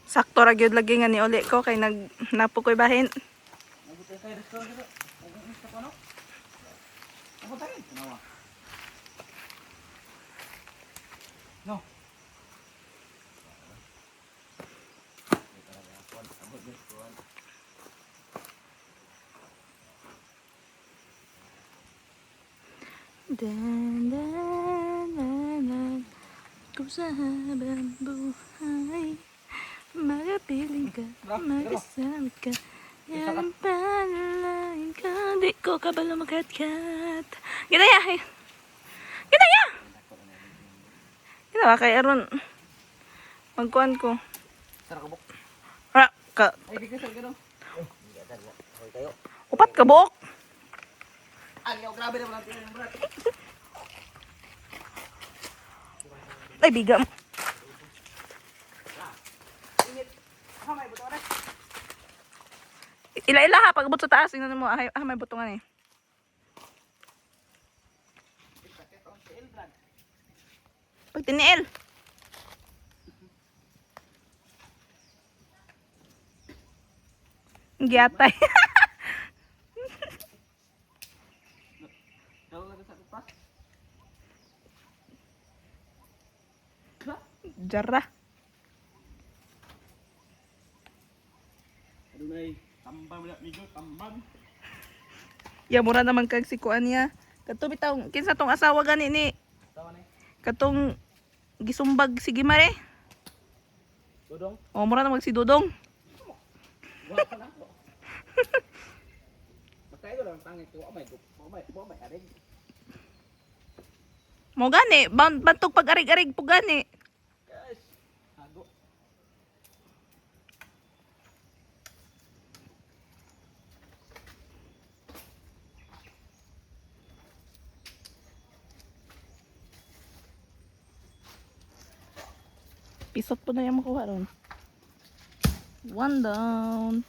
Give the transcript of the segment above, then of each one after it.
Sakto ra gyud lagi nga ni uli ko kay napo ko'y bahin. No. Dan dan dan kung sa habang buhay magapiling ka, mag-isang ka, yan ang panalangin ka, di ko kabalo magkatkat. Ginaya! Ginaya! Ginawa kay Aron. Magkuhan ko. Sarakabok. Ka. Ay, di ka sal gano'n. Upat ka buok. Ayaw, grabe naman natin yung brat. Ay, bigam. Ila-ila ha, pag-abot sa taas, tingnan mo, may butungan eh. Pag tiniil. Giyatay. Jara. Adunay, tambang wala migo, tambang. Ya mura naman kag sikuan niya. Kato bitaw kinsa tong asawa gani ni. Katong gisumbag si Gimare. Dodong. O mura na mag si Dodong. Wa pa lang. Matay ko lang tangit ko. Amay, arig. Mo gani, bantog pag arig-arig po gani. Yes. Hago. Pisot po na yung makuha ron. One down.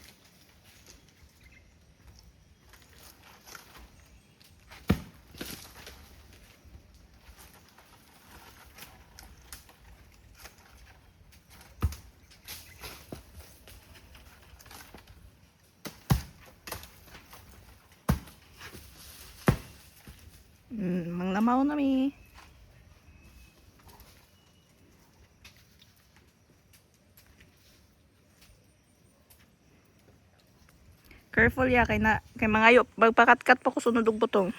Manglamaw na mi. Careful ya kay mangayo magpakatkat pa ko sunod og butong.